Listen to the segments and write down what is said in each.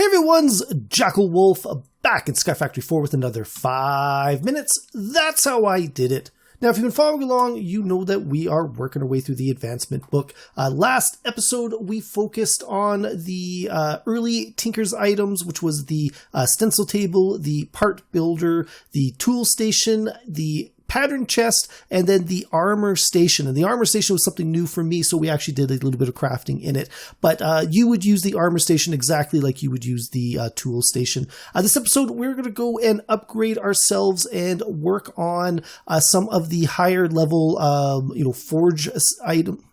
Hey everyone's Jackel Wolf back in Skyfactory 4 with another 5 minutes. That's how I did it. Now, if you've been following along, you know that we are working our way through the advancement book. Last episode, we focused on the early Tinker's items, which was the stencil table, the part builder, the tool station, the pattern chest, and then the armor station. And the armor station was something new for me, so we actually did a little bit of crafting in it. But you would use the armor station exactly like you would use the tool station. This episode, we're going to go and upgrade ourselves and work on some of the higher level, forge item.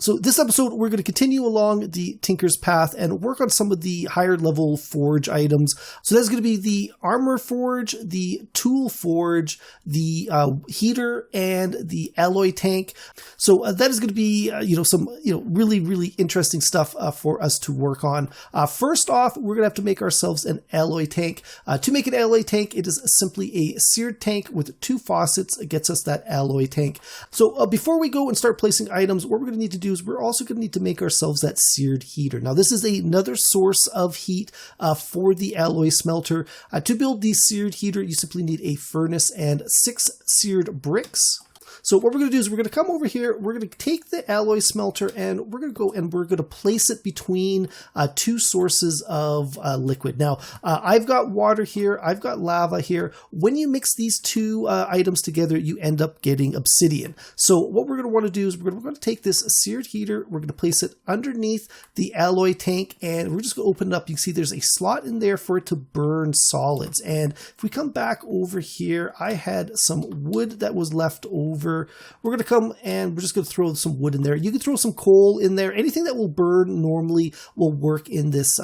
So this episode, we're going to continue along the Tinker's Path and work on some of the higher level forge items. So that's going to be the armor forge, the tool forge, the heater, and the alloy tank. So that is going to be, some really, really interesting stuff for us to work on. First off, we're going to have to make ourselves an alloy tank. To make an alloy tank, it is simply a seared tank with 2 faucets. It gets us that alloy tank. So before we go and start placing items, what we're going to need to do is we're also going to need to make ourselves that seared heater. Now, this is another source of heat for the alloy smelter. To build the seared heater, you simply need a furnace and 6 seared bricks. So what we're going to do is we're going to come over here, we're going to take the alloy smelter, and we're going to go and we're going to place it between 2 sources of liquid. Now, I've got water here, I've got lava here. When you mix these 2 items together, you end up getting obsidian. So what we're going to want to do is we're going to take this seared heater, we're going to place it underneath the alloy tank, and we're just going to open it up. You can see there's a slot in there for it to burn solids. And if we come back over here, I had some wood that was left over. We're going to come and we're just going to throw some wood in there. You can throw some coal in there. Anything that will burn normally will work in this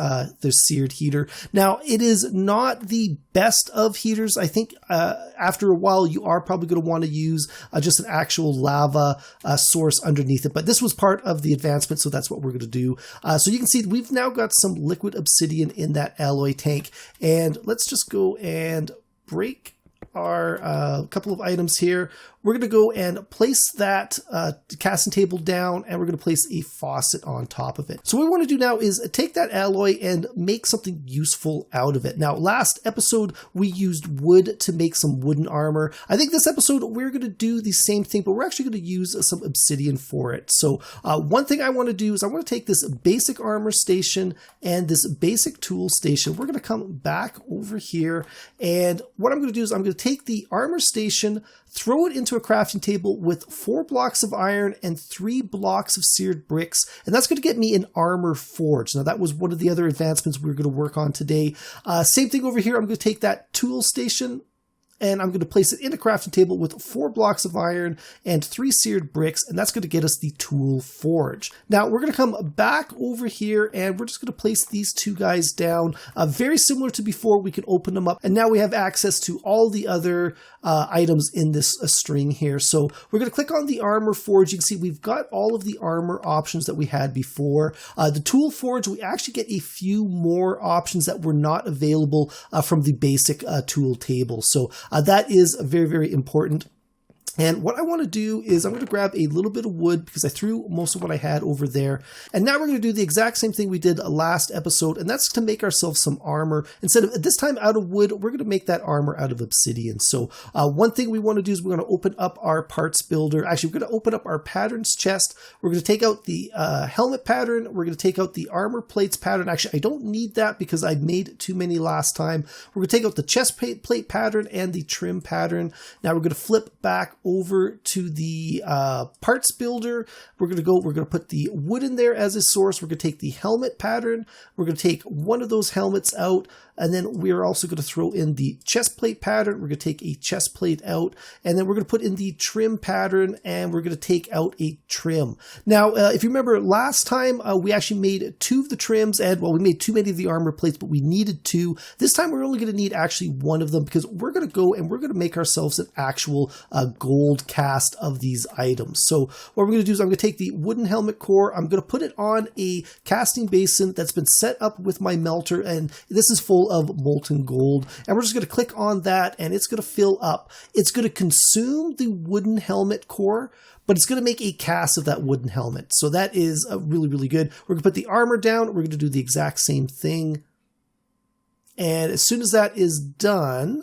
seared heater. Now, it is not the best of heaters. I think after a while, you are probably going to want to use just an actual lava source underneath it. But this was part of the advancement, so that's what we're going to do. So you can see we've now got some liquid obsidian in that alloy tank. And let's just go and break our couple of items here. We're going to go and place that casting table down, and we're going to place a faucet on top of it. So what we want to do now is take that alloy and make something useful out of it. Now, last episode, we used wood to make some wooden armor. I think this episode, we're going to do the same thing, but we're actually going to use some obsidian for it. So one thing I want to do is I want to take this basic armor station and this basic tool station. We're going to come back over here, and what I'm going to do is I'm going to take the armor station, throw it into a crafting table with 4 blocks of iron and 3 blocks of seared bricks, and that's going to get me an armor forge. Now, that was one of the other advancements we were going to work on today. Same thing over here. I'm going to take that tool station, and I'm going to place it in a crafting table with 4 blocks of iron and 3 seared bricks, and that's going to get us the tool forge. Now, we're going to come back over here, and we're just going to place these 2 guys down. Very similar to before, we can open them up, and now we have access to all the other items in this string here. So we're going to click on the armor forge. You can see we've got all of the armor options that we had before. The tool forge, we actually get a few more options that were not available from the basic tool table. So that is very, very important. And what I want to do is I'm going to grab a little bit of wood because I threw most of what I had over there. And now we're going to do the exact same thing we did last episode, and that's to make ourselves some armor. Instead of this time out of wood, we're going to make that armor out of obsidian. So one thing we want to do is we're going to open up our parts builder. Actually, we're going to open up our patterns chest. We're going to take out the helmet pattern. We're going to take out the armor plates pattern. Actually, I don't need that because I made too many last time. We're going to take out the chest plate pattern and the trim pattern. Now we're going to flip back over to the parts builder. We're going to put the wood in there as a source. We're going to take the helmet pattern. We're going to take one of those helmets out. And then we're also going to throw in the chest plate pattern. We're going to take a chest plate out. And then we're going to put in the trim pattern, and we're going to take out a trim. Now, if you remember last time, we actually made 2 of the trims, and well, we made too many of the armor plates, but we needed 2. This time we're only going to need actually 1 of them because we're going to go and we're going to make ourselves an actual gold cast of these items. So what we're going to do is I'm going to take the wooden helmet core, I'm going to put it on a casting basin that's been set up with my melter, and this is full of molten gold, and we're just going to click on that and it's going to fill up. It's going to consume the wooden helmet core, but it's going to make a cast of that wooden helmet. So that is really, really good. We're going to put the armor down. We're going to do the exact same thing. And as soon as that is done,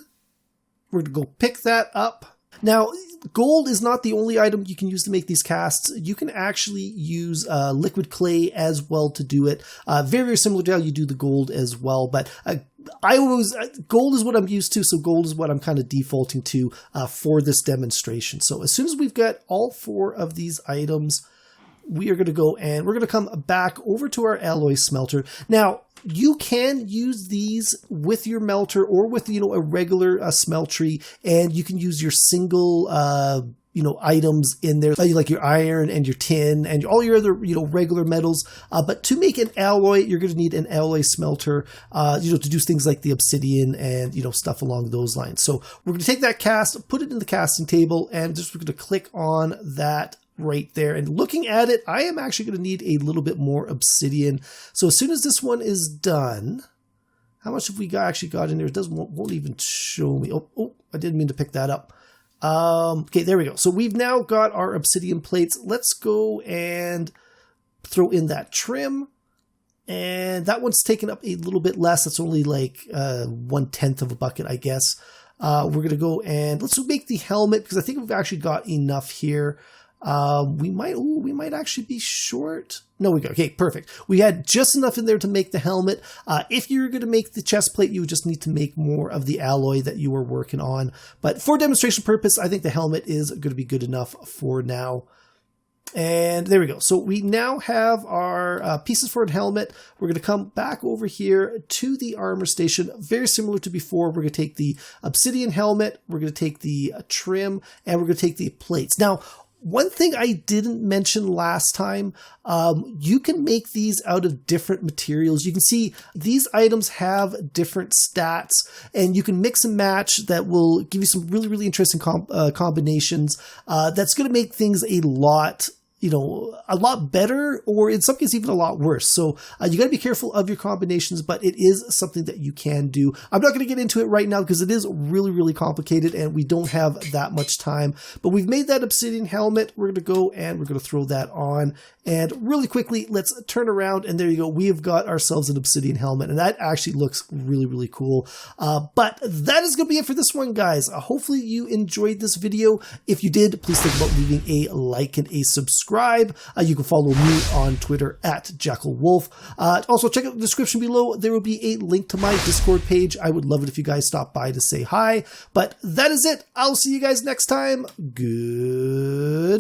we're going to go pick that up. Now, gold is not the only item you can use to make these casts. You can actually use liquid clay as well to do it. Very, very similar to how you do the gold as well. But gold is what I'm used to, so gold is what I'm kind of defaulting to for this demonstration. So as soon as we've got all 4 of these items, we are going to go and we're going to come back over to our alloy smelter. Now, you can use these with your melter or with, a regular smeltery, and you can use your single, items in there, like your iron and your tin and all your other, regular metals. But to make an alloy, you're going to need an alloy smelter, to do things like the obsidian and, stuff along those lines. So we're going to take that cast, put it in the casting table, and just we're going to click on that right there. And looking at it, I am actually going to need a little bit more obsidian. So as soon as this one is done, how much have we actually got in there? It won't even show me. Oh, I didn't mean to pick that up. Okay, there we go. So we've now got our obsidian plates. Let's go and throw in that trim. And that one's taken up a little bit less. It's only like 1/10 of a bucket, I guess. We're going to go and let's make the helmet, because I think we've actually got enough here. We might actually be short. No, we go. Okay, perfect. We had just enough in there to make the helmet. If you're going to make the chest plate, you would just need to make more of the alloy that you were working on. But for demonstration purpose, I think the helmet is going to be good enough for now. And there we go. So we now have our pieces for a helmet. We're going to come back over here to the armor station. Very similar to before. We're going to take the obsidian helmet. We're going to take the trim, and we're going to take the plates. Now, one thing I didn't mention last time, you can make these out of different materials. You can see these items have different stats, and you can mix and match that will give you some really, really interesting combinations. That's going to make things a lot better, or in some cases even a lot worse. So you got to be careful of your combinations, but it is something that you can do. I'm not going to get into it right now because it is really, really complicated and we don't have that much time. But we've made that obsidian helmet. We're going to go and we're going to throw that on. And really quickly, let's turn around, and there you go. We have got ourselves an obsidian helmet, and that actually looks really, really cool. But that is going to be it for this one, guys. Hopefully you enjoyed this video. If you did, please think about leaving a like and a subscribe. You can follow me on Twitter at Jackel Wolf. Also, check out the description below. There will be a link to my Discord page. I would love it if you guys stop by to say hi. But that is it. I'll see you guys next time. Goodbye.